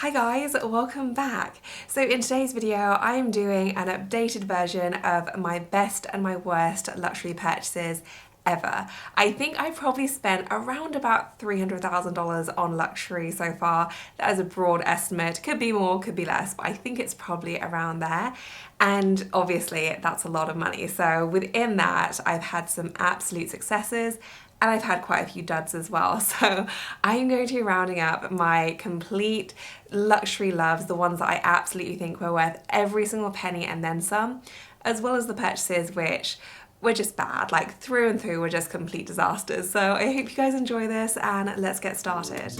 Hi guys, welcome back. So in today's video, I am doing an updated version of my best and my worst luxury purchases ever. I think I probably spent around about $300,000 on luxury so far. That is a broad estimate. Could be more, could be less, but I think it's probably around there. And obviously that's a lot of money. So within that, I've had some absolute successes and I've had quite a few duds as well. So I'm going to be rounding up my complete luxury loves, the ones that I absolutely think were worth every single penny and then some, as well as the purchases which were just bad, like through and through were just complete disasters. So I hope you guys enjoy this and let's get started.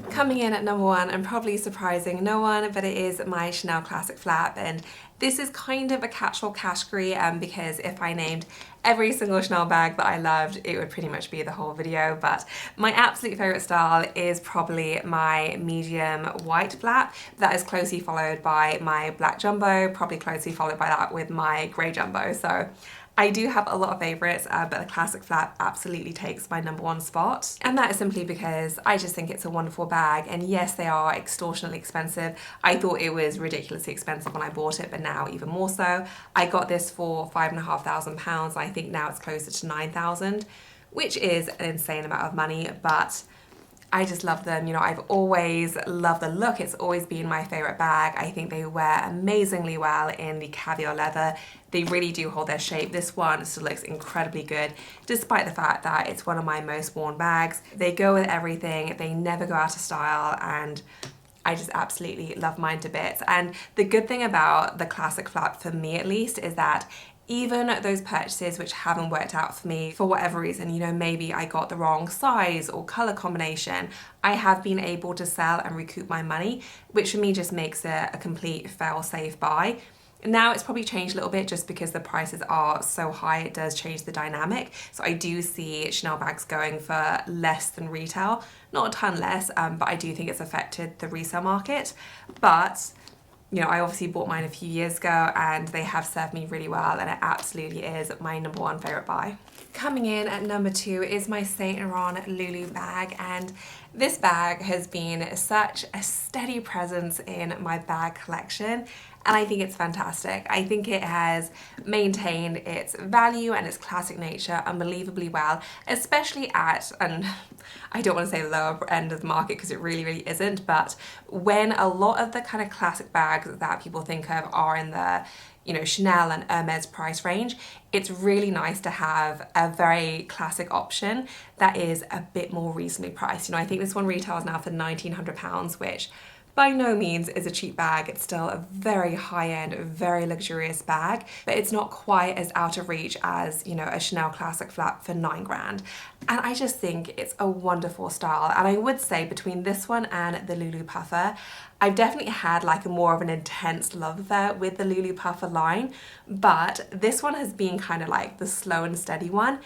Coming in at number one, and probably surprising no one, but it is my Chanel Classic Flap, and this is kind of a catch-all category because if I named every single Chanel bag that I loved, it would pretty much be the whole video, but my absolute favourite style is probably my medium white flap. That is closely followed by my black jumbo, probably closely followed by that with my grey jumbo. So I do have a lot of favourites, but the Classic Flap absolutely takes my number one spot. And that is simply because I just think it's a wonderful bag. And yes, they are extortionately expensive. I thought it was ridiculously expensive when I bought it, but now even more so. I got this for £5,500. I think now it's closer to 9,000, which is an insane amount of money, but I just love them. You know, I've always loved the look. It's always been my favorite bag. I think they wear amazingly well in the caviar leather. They really do hold their shape. This one still looks incredibly good, despite the fact that it's one of my most worn bags. They go with everything. They never go out of style, and I just absolutely love mine to bits. And the good thing about the Classic Flap, for me at least, is that even those purchases which haven't worked out for me for whatever reason, you know, maybe I got the wrong size or color combination, I have been able to sell and recoup my money, which for me just makes it a complete fail-safe buy. Now it's probably changed a little bit just because the prices are so high, it does change the dynamic. So I do see Chanel bags going for less than retail, not a ton less, but I do think it's affected the resale market. But you know, I obviously bought mine a few years ago and they have served me really well, and it absolutely is my number one favourite buy. Coming in at number two is my Saint Laurent Loulou bag, and this bag has been such a steady presence in my bag collection, and I think it's fantastic. I think it has maintained its value and its classic nature unbelievably well, especially at, and I don't want to say lower end of the market because it really isn't, but when a lot of the kind of classic bags that people think of are in the, you know, Chanel and Hermes price range, it's really nice to have a very classic option that is a bit more reasonably priced. You know, I think this one retails now for £1,900, which by no means is a cheap bag. It's still a very high-end, very luxurious bag, but it's not quite as out of reach as, you know, a Chanel Classic Flap for £9,000. And I just think it's a wonderful style. And I would say between this one and the Loulou Puffer, I've definitely had like a more of an intense love affair with the Loulou Puffer line, but this one has been kind of like the slow and steady one,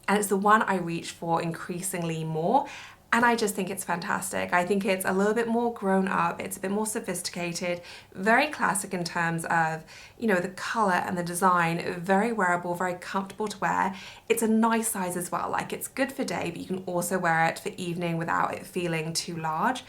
and it's the one I reach for increasingly more. And I just think it's fantastic. I think it's a little bit more grown up, it's a bit more sophisticated, very classic in terms of, you know, the colour and the design, very wearable, very comfortable to wear. It's a nice size as well, like it's good for day, but you can also wear it for evening without it feeling too large.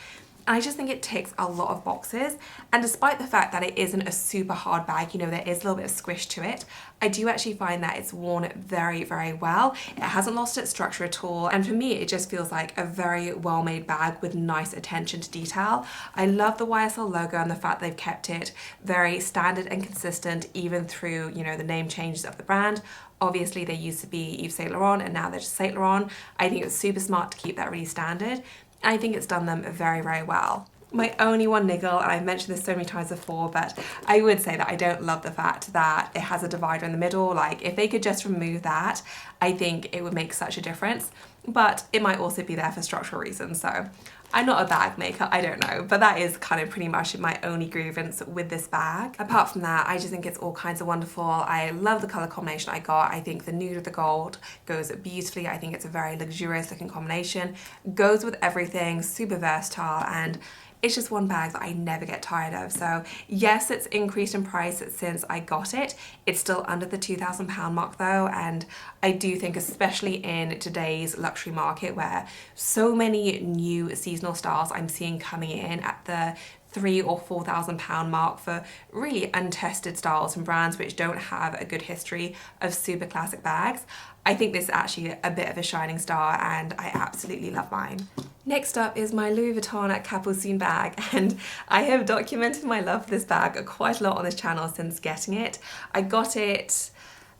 I just think it ticks a lot of boxes, and despite the fact that it isn't a super hard bag, you know, there is a little bit of squish to it, I do actually find that it's worn very well. It hasn't lost its structure at all, and for me it just feels like a very well made bag with nice attention to detail. I love the YSL logo and the fact they've kept it very standard and consistent even through, you know, the name changes of the brand. Obviously they used to be Yves Saint Laurent and now they're just Saint Laurent. I think it's super smart to keep that really standard. I think it's done them very well. My only one niggle, and I've mentioned this so many times before, but I would say that I don't love the fact that it has a divider in the middle. Like, if they could just remove that, I think it would make such a difference. But it might also be there for structural reasons, so I'm not a bag maker, I don't know, but that is kind of pretty much my only grievance with this bag. Apart from that, I just think it's all kinds of wonderful. I love the colour combination I got. I think the nude with the gold goes beautifully. I think it's a very luxurious looking combination. Goes with everything, super versatile, and it's just one bag that I never get tired of. So yes, it's increased in price since I got it. It's still under the £2,000 mark though, and I do think, especially in today's luxury market where so many new seasonal styles I'm seeing coming in at the £3,000 or £4,000 mark for really untested styles from brands which don't have a good history of super classic bags, I think this is actually a bit of a shining star and I absolutely love mine. Next up is my Louis Vuitton Capucines bag, and I have documented my love for this bag quite a lot on this channel since getting it. I got it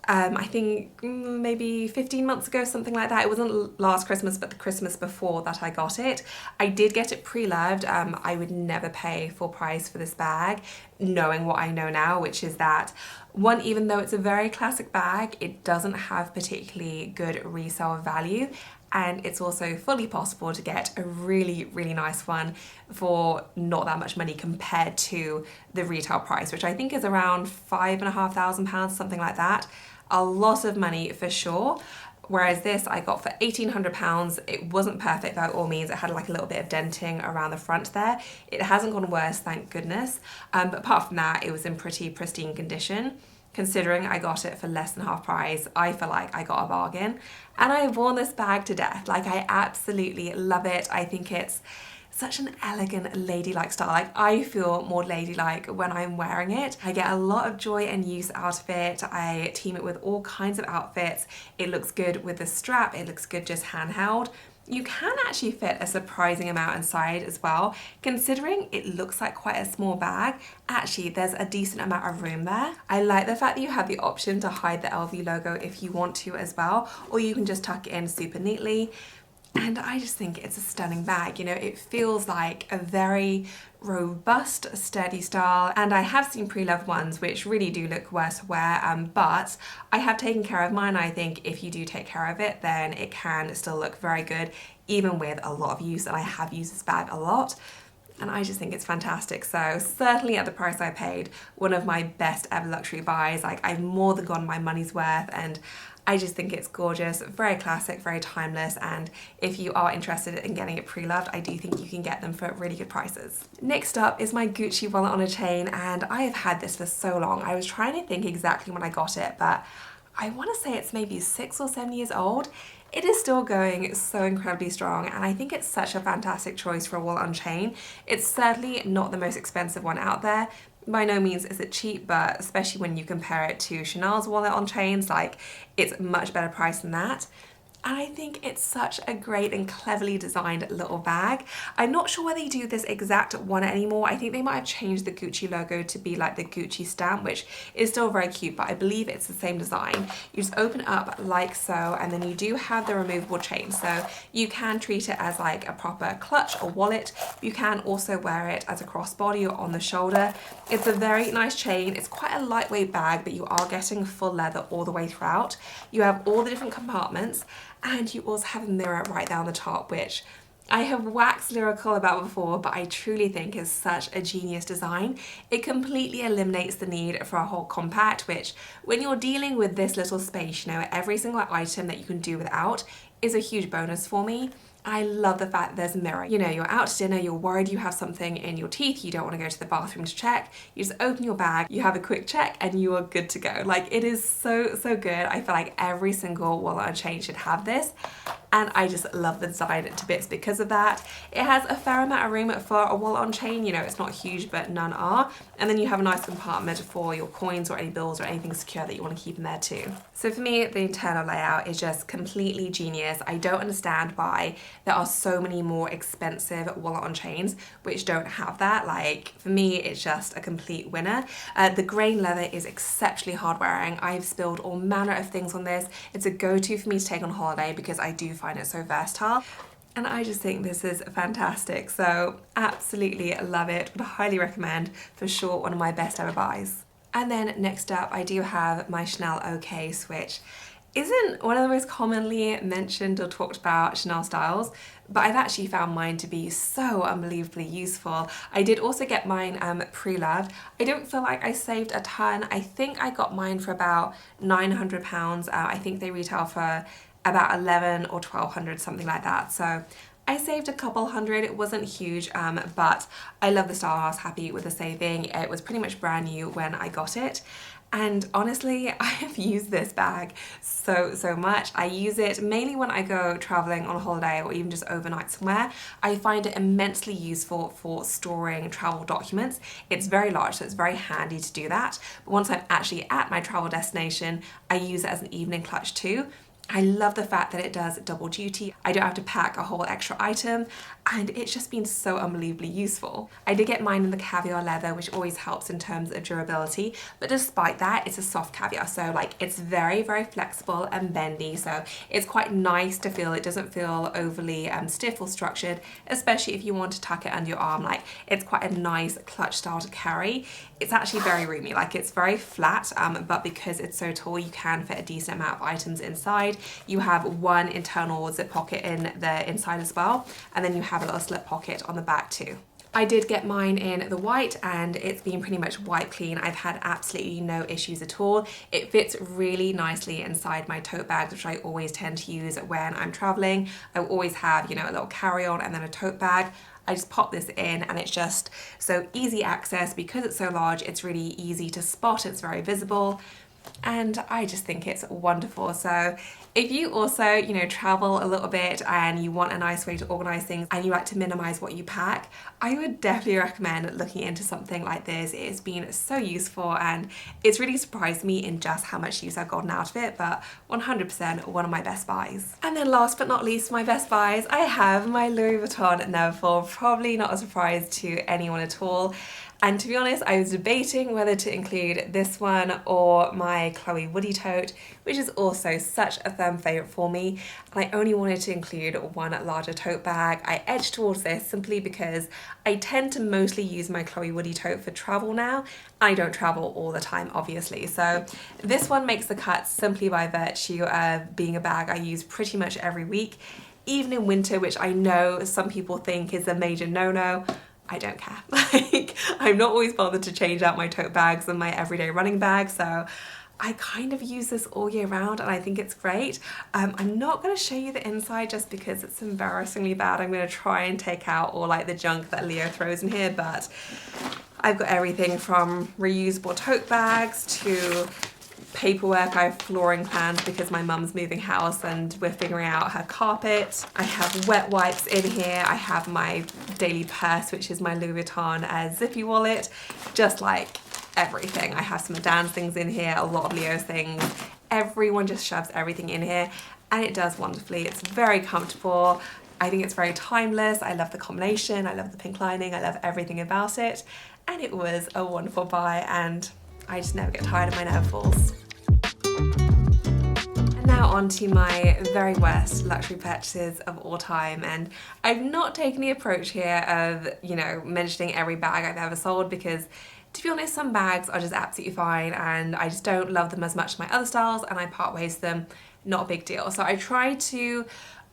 I think maybe 15 months ago, something like that. It wasn't last Christmas, but the Christmas before that I got it. I did get it pre-loved. I would never pay full price for this bag, knowing what I know now, which is that one, even though it's a very classic bag, it doesn't have particularly good resale value. And it's also fully possible to get a really, really nice one for not that much money compared to the retail price, which I think is around £5,500, something like that. A lot of money for sure. Whereas this I got for £1,800. It wasn't perfect by all means. It had like a little bit of denting around the front there. It hasn't gone worse, thank goodness. But apart from that, it was in pretty pristine condition. Considering I got it for less than half price, I feel like I got a bargain. And I've worn this bag to death. Like, I absolutely love it. I think it's such an elegant ladylike style. Like, I feel more ladylike when I'm wearing it. I get a lot of joy and use out of it. I team it with all kinds of outfits. It looks good with the strap. It looks good just handheld. You can actually fit a surprising amount inside as well. Considering it looks like quite a small bag, actually there's a decent amount of room there. I like the fact that you have the option to hide the LV logo if you want to as well, or you can just tuck it in super neatly. And I just think it's a stunning bag. You know, it feels like a very robust, sturdy style. And I have seen pre-loved ones which really do look worse to wear, but I have taken care of mine. I think if you do take care of it, then it can still look very good, even with a lot of use. And I have used this bag a lot. And I just think it's fantastic. So certainly at the price I paid, one of my best ever luxury buys. Like, I've more than gotten my money's worth, and I just think it's gorgeous, very classic, very timeless, and if you are interested in getting it pre-loved, I do think you can get them for really good prices. Next up is my Gucci wallet on a chain, and I have had this for so long. I was trying to think exactly when I got it, but I want to say it's maybe 6 or 7 years old. It is still going so incredibly strong, and I think it's such a fantastic choice for a wallet on chain. It's certainly not the most expensive one out there. By no means is it cheap, but especially when you compare it to Chanel's wallet on chains, like, it's much better price than that. And I think it's such a great and cleverly designed little bag. I'm not sure whether they do this exact one anymore. I think they might have changed the Gucci logo to be like the Gucci stamp, which is still very cute, but I believe it's the same design. You just open up like so, and then you do have the removable chain. So you can treat it as like a proper clutch or wallet. You can also wear it as a crossbody or on the shoulder. It's a very nice chain. It's quite a lightweight bag, but you are getting full leather all the way throughout. You have all the different compartments, and you also have a mirror right down the top, which I have waxed lyrical about before, but I truly think is such a genius design. It completely eliminates the need for a whole compact, which when you're dealing with this little space, you know, every single item that you can do without is a huge bonus for me. I love the fact that there's a mirror. You know, you're out to dinner, you're worried you have something in your teeth, you don't want to go to the bathroom to check. You just open your bag, you have a quick check, and you are good to go. Like, it is so, so good. I feel like every single wallet on chain should have this. And I just love the design to bits because of that. It has a fair amount of room for a wallet on chain. You know, it's not huge, but none are. And then you have a nice compartment for your coins or any bills or anything secure that you want to keep in there too. So for me, the internal layout is just completely genius. I don't understand why there are so many more expensive wallet on chains which don't have that. Like, for me, it's just a complete winner. The grain leather is exceptionally hard wearing. I've spilled all manner of things on this. It's a go-to for me to take on holiday because I do find it so versatile. And I just think this is fantastic. So absolutely love it. Would highly recommend. For sure, one of my best ever buys. And then next up, I do have my Chanel O case, which isn't one of the most commonly mentioned or talked about Chanel styles, but I've actually found mine to be so unbelievably useful. I did also get mine pre-loved. I don't feel like I saved a ton. I think I got mine for about £900. I think they retail for about 11 or 1200, something like that. So I saved a couple hundred. It wasn't huge, but I love the style. I was happy with the saving. It was pretty much brand new when I got it. And honestly, I have used this bag so much. I use it mainly when I go traveling on holiday or even just overnight somewhere. I find it immensely useful for storing travel documents. It's very large, so it's very handy to do that. But once I'm actually at my travel destination, I use it as an evening clutch too. I love the fact that it does double duty. I don't have to pack a whole extra item, and it's just been so unbelievably useful. I did get mine in the caviar leather, which always helps in terms of durability, but despite that, it's a soft caviar, so like it's very flexible and bendy, so it's quite nice to feel. It doesn't feel overly stiff or structured, especially if you want to tuck it under your arm. Like, it's quite a nice clutch style to carry. It's actually very roomy, like it's very flat, but because it's so tall, you can fit a decent amount of items inside. You have one internal zip pocket in the inside as well, and then you have a little slip pocket on the back too. I did get mine in the white, and it's been pretty much wipe clean. I've had absolutely no issues at all. It fits really nicely inside my tote bags, which I always tend to use when I'm traveling. I always have, you know, a little carry-on and then a tote bag. I just pop this in, and it's just so easy access. Because it's so large, it's really easy to spot. It's very visible, and I just think it's wonderful. So if you also, you know, travel a little bit and you want a nice way to organize things and you like to minimize what you pack, I would definitely recommend looking into something like this. It's been so useful, and it's really surprised me in just how much use I've gotten out of it, but 100% one of my best buys. And then last but not least, my best buys, I have my Louis Vuitton Neverfull. Probably not a surprise to anyone at all. And to be honest, I was debating whether to include this one or my Chloe Woody tote, which is also such a firm favourite for me. And I only wanted to include one larger tote bag. I edged towards this simply because I tend to mostly use my Chloe Woody tote for travel now. I don't travel all the time, obviously. So this one makes the cut simply by virtue of being a bag I use pretty much every week, even in winter, which I know some people think is a major no-no. I don't care. Like, I'm not always bothered to change out my tote bags and my everyday running bag, so I kind of use this all year round, and I think it's great. I'm not going to show you the inside just because it's embarrassingly bad. I'm going to try and take out all like the junk that Leo throws in here, but I've got everything from reusable tote bags to paperwork. I have flooring planned because my mum's moving house and we're figuring out her carpet. I have wet wipes in here. I have my daily purse, which is my Louis Vuitton zippy wallet, just like everything. I have some of Dan's things in here, a lot of Leo's things. Everyone just shoves everything in here, and it does wonderfully. It's very comfortable. I think it's very timeless. I love the combination. I love the pink lining. I love everything about it. And it was a wonderful buy, and I just never get tired of my Neverfulls. And now on to my very worst luxury purchases of all time. And I've not taken the approach here of, you know, mentioning every bag I've ever sold, because to be honest, some bags are just absolutely fine and I just don't love them as much as my other styles, and I part ways with them, not a big deal. So I try to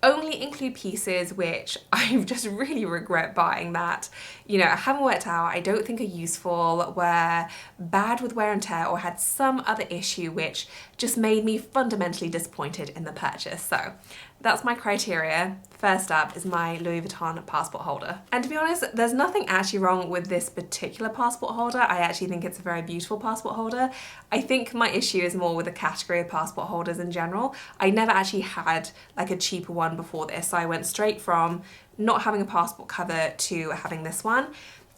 only include pieces which I just really regret buying, that, you know, I haven't worked out, I don't think are useful, were bad with wear and tear, or had some other issue which just made me fundamentally disappointed in the purchase. So that's my criteria. First up is my Louis Vuitton passport holder. And to be honest, there's nothing actually wrong with this particular passport holder. I actually think it's a very beautiful passport holder. I think my issue is more with the category of passport holders in general. I never actually had like a cheaper one before this, so I went straight from not having a passport cover to having this one.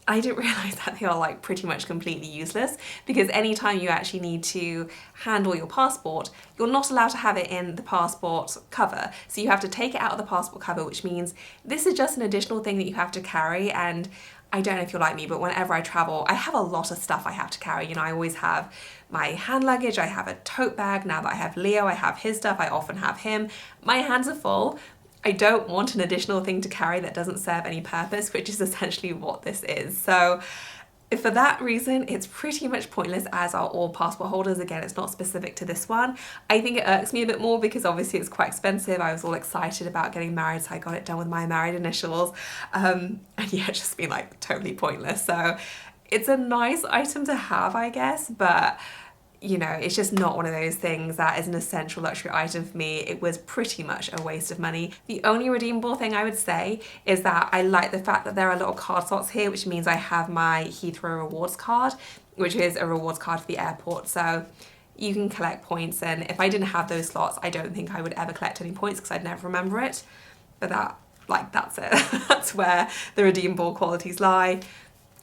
I didn't realise that they are like pretty much completely useless, because anytime you actually need to handle your passport, you're not allowed to have it in the passport cover. So you have to take it out of the passport cover, which means this is just an additional thing that you have to carry. And I don't know if you're like me, but whenever I travel, I have a lot of stuff I have to carry. You know, I always have my hand luggage, I have a tote bag. Now that I have Leo, I have his stuff, I often have him. My hands are full. I don't want an additional thing to carry that doesn't serve any purpose, which is essentially what this is. So for that reason, it's pretty much pointless, as are all passport holders. Again, it's not specific to this one. I think it irks me a bit more because obviously it's quite expensive. I was all excited about getting married, so I got it done with my married initials. And yeah, it's just been like totally pointless. So it's a nice item to have, I guess, but you know, it's just not one of those things that is an essential luxury item for me. It was pretty much a waste of money. The only redeemable thing I would say is that I like the fact that there are little card slots here, which means I have my Heathrow rewards card, which is a rewards card for the airport. So you can collect points, and if I didn't have those slots, I don't think I would ever collect any points because I'd never remember it. But that's it. That's where the redeemable qualities lie.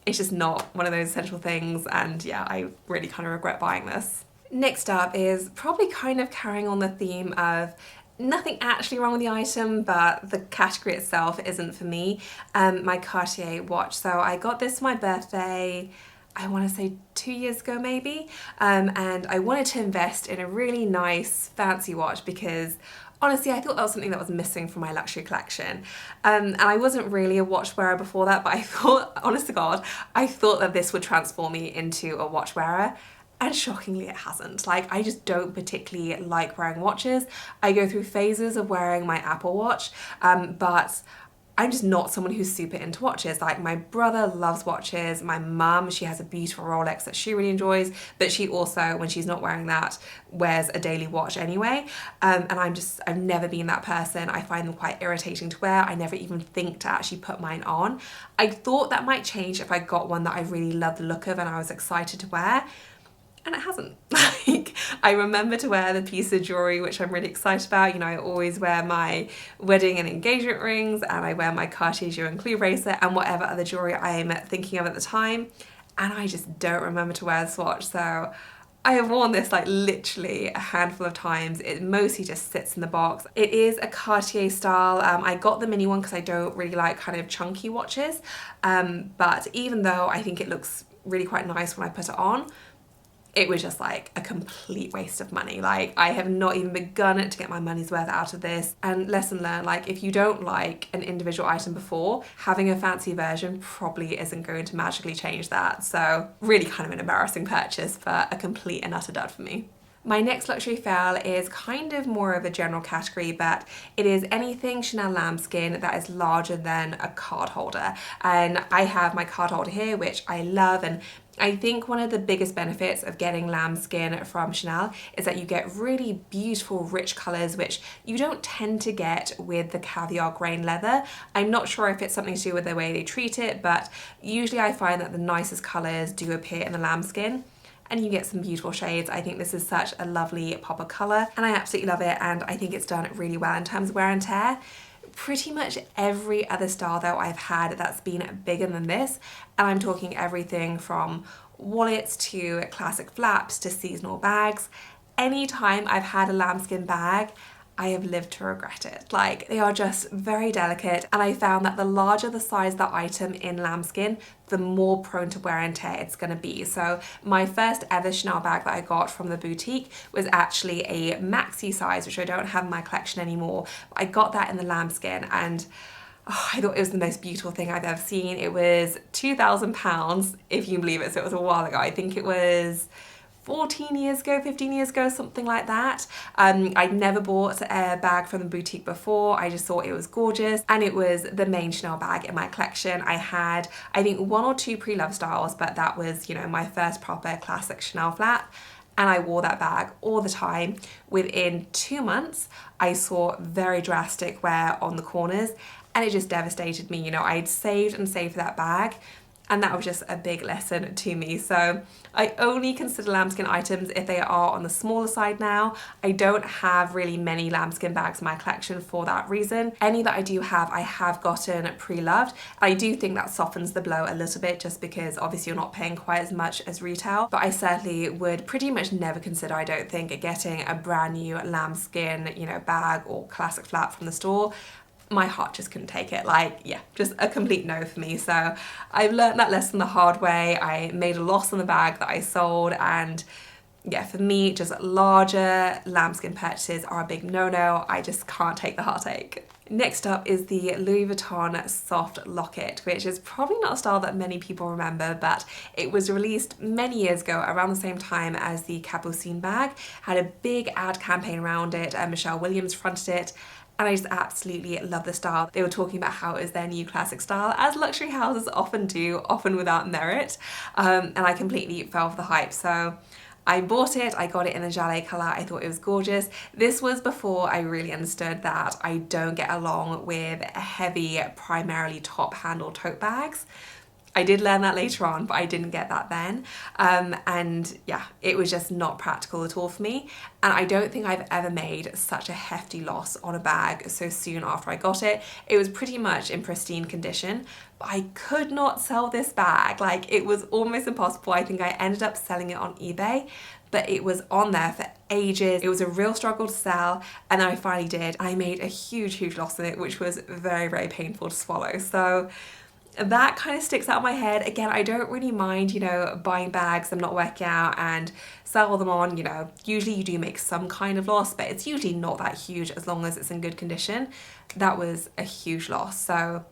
It's just not one of those essential things, and yeah, I really kind of regret buying this. Next up is probably kind of carrying on the theme of nothing actually wrong with the item, but the category itself isn't for me. My Cartier watch. So I got this for my birthday, I want to say 2 years ago maybe, and I wanted to invest in a really nice fancy watch because honestly, I thought that was something that was missing from my luxury collection. And I wasn't really a watch wearer before that, but I thought, honest to God, I thought that this would transform me into a watch wearer. And shockingly, it hasn't. Like, I just don't particularly like wearing watches. I go through phases of wearing my Apple Watch, but I'm just not someone who's super into watches. Like, my brother loves watches, my mum, she has a beautiful Rolex that she really enjoys, but she also, when she's not wearing that, wears a daily watch anyway. And I've never been that person. I find them quite irritating to wear. I never even think to actually put mine on. I thought that might change if I got one that I really loved the look of and I was excited to wear. And it hasn't. Like, I remember to wear the piece of jewellery which I'm really excited about. You know, I always wear my wedding and engagement rings, and I wear my Cartier Jewel and Clue bracelet and whatever other jewellery I'm thinking of at the time. And I just don't remember to wear this watch. So I have worn this like literally a handful of times. It mostly just sits in the box. It is a Cartier style. I got the mini one because I don't really like kind of chunky watches. But even though I think it looks really quite nice when I put it on, it was just like a complete waste of money. Like, I have not even begun to get my money's worth out of this. And lesson learned, like, if you don't like an individual item before, having a fancy version probably isn't going to magically change that. So really kind of an embarrassing purchase, but a complete and utter dud for me. My next luxury fail is kind of more of a general category, but it is anything Chanel Lambskin that is larger than a card holder. And I have my card holder here, which I love, and I think one of the biggest benefits of getting lambskin from Chanel is that you get really beautiful, rich colours, which you don't tend to get with the caviar grain leather. I'm not sure if it's something to do with the way they treat it, but usually I find that the nicest colours do appear in the lambskin, and you get some beautiful shades. I think this is such a lovely pop of colour, and I absolutely love it, and I think it's done really well in terms of wear and tear. Pretty much every other style though I've had that's been bigger than this, and I'm talking everything from wallets to classic flaps to seasonal bags. Anytime I've had a lambskin bag, I have lived to regret it. Like, they are just very delicate, and I found that the larger the size of the item in lambskin, the more prone to wear and tear it's gonna be. So my first ever Chanel bag that I got from the boutique was actually a maxi size, which I don't have in my collection anymore. I got that in the lambskin, and I thought it was the most beautiful thing I've ever seen. It was £2,000, if you can believe it, so it was a while ago. I think it was 14 years ago, 15 years ago, something like that. I'd never bought a bag from the boutique before. I just thought it was gorgeous, and it was the main Chanel bag in my collection. I had, I think, 1 or 2 pre-love styles, but that was, you know, my first proper classic Chanel flap. And I wore that bag all the time. Within 2 months, I saw very drastic wear on the corners, and it just devastated me. You know, I'd saved and saved for that bag, and that was just a big lesson to me. So I only consider lambskin items if they are on the smaller side now. I don't have really many lambskin bags in my collection for that reason. Any that I do have, I have gotten pre-loved. I do think that softens the blow a little bit, just because obviously you're not paying quite as much as retail, but I certainly would pretty much never consider, I don't think, getting a brand new lambskin, you know, bag or classic flap from the store. My heart just couldn't take it. Like, yeah, just a complete no for me. So I've learned that lesson the hard way. I made a loss on the bag that I sold, and yeah, for me, just larger lambskin purchases are a big no-no. I just can't take the heartache. Next up is the Louis Vuitton Soft Lockit, which is probably not a style that many people remember, but it was released many years ago around the same time as the Capucines bag. Had a big ad campaign around it, and Michelle Williams fronted it. And I just absolutely love the style. They were talking about how it was their new classic style, as luxury houses often do, often without merit. And I completely fell for the hype. So I bought it, I got it in the Jallet colour, I thought it was gorgeous. This was before I really understood that I don't get along with heavy, primarily top handle tote bags. I did learn that later on, but I didn't get that then. And yeah, it was just not practical at all for me. And I don't think I've ever made such a hefty loss on a bag so soon after I got it. It was pretty much in pristine condition, but I could not sell this bag. Like, it was almost impossible. I think I ended up selling it on eBay, but it was on there for ages. It was a real struggle to sell, and then I finally did. I made a huge loss in it, which was very painful to swallow. So that kind of sticks out of my head. Again, I don't really mind, you know, buying bags I'm not working out and sell them on, you know, usually you do make some kind of loss, but it's usually not that huge as long as it's in good condition. That was a huge loss. So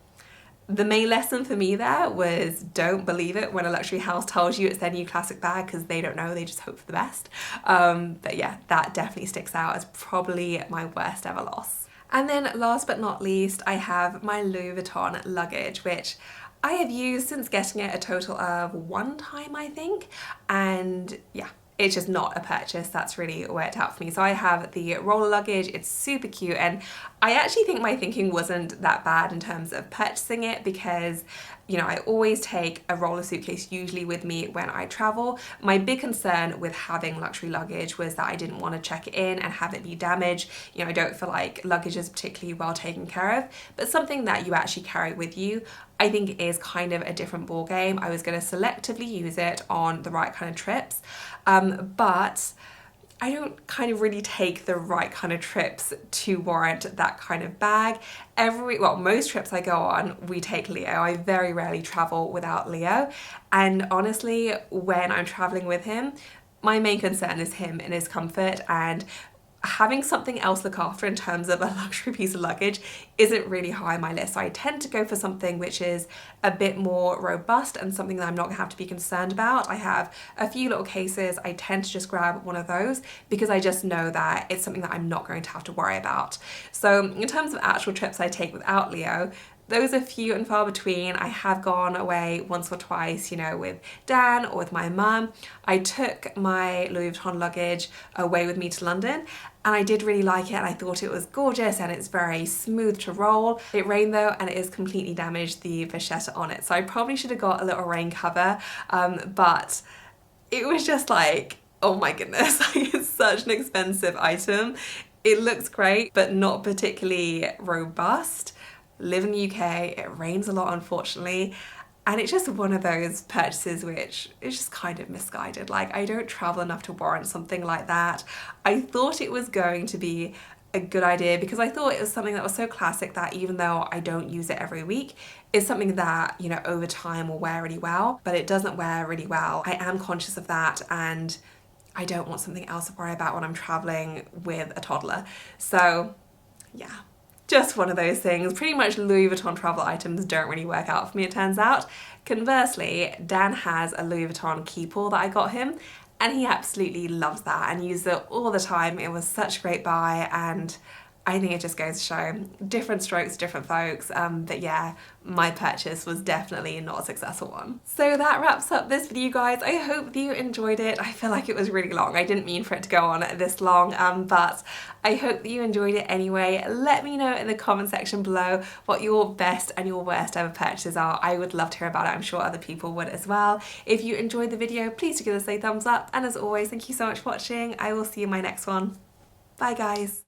the main lesson for me there was don't believe it when a luxury house tells you it's their new classic bag, because they don't know, they just hope for the best. But yeah, that definitely sticks out as probably my worst ever loss. And then last but not least, I have my Louis Vuitton luggage, which I have used since getting it a total of 1 time, I think. And yeah, it's just not a purchase that's really worked out for me. So I have the roller luggage, it's super cute, and I actually think my thinking wasn't that bad in terms of purchasing it, because you know, I always take a roller suitcase usually with me when I travel. My big concern with having luxury luggage was that I didn't want to check it in and have it be damaged. You know, I don't feel like luggage is particularly well taken care of, but something that you actually carry with you, I think is kind of a different ball game. I was going to selectively use it on the right kind of trips, but I don't kind of really take the right kind of trips to warrant that kind of bag. Most trips I go on, we take Leo. I very rarely travel without Leo. And honestly, when I'm traveling with him, my main concern is him and his comfort, and having something else look after in terms of a luxury piece of luggage isn't really high on my list. So I tend to go for something which is a bit more robust and something that I'm not gonna have to be concerned about. I have a few little cases. I tend to just grab one of those because I just know that it's something that I'm not going to have to worry about. So in terms of actual trips I take without Leo, those are few and far between. I have gone away once or twice, you know, with Dan or with my mum. I took my Louis Vuitton luggage away with me to London, and I did really like it, and I thought it was gorgeous and it's very smooth to roll. It rained though, and it is completely damaged the vachetta on it. So I probably should have got a little rain cover, but it was just like, oh my goodness, it's such an expensive item. It looks great, but not particularly robust. Live in the UK, it rains a lot unfortunately, and it's just one of those purchases which is just kind of misguided. Like, I don't travel enough to warrant something like that. I thought it was going to be a good idea because I thought it was something that was so classic that even though I don't use it every week, it's something that, you know, over time will wear really well, but it doesn't wear really well. I am conscious of that, and I don't want something else to worry about when I'm traveling with a toddler. So yeah, just one of those things. Pretty much Louis Vuitton travel items don't really work out for me, it turns out. Conversely, Dan has a Louis Vuitton key pull that I got him, and he absolutely loves that and uses it all the time. It was such a great buy, and I think it just goes to show different strokes, different folks, but yeah, my purchase was definitely not a successful one. So that wraps up this video, guys. I hope that you enjoyed it. I feel like it was really long. I didn't mean for it to go on this long, but I hope that you enjoyed it anyway. Let me know in the comment section below what your best and your worst ever purchases are. I would love to hear about it. I'm sure other people would as well. If you enjoyed the video, please do give us a thumbs up. And as always, thank you so much for watching. I will see you in my next one. Bye, guys.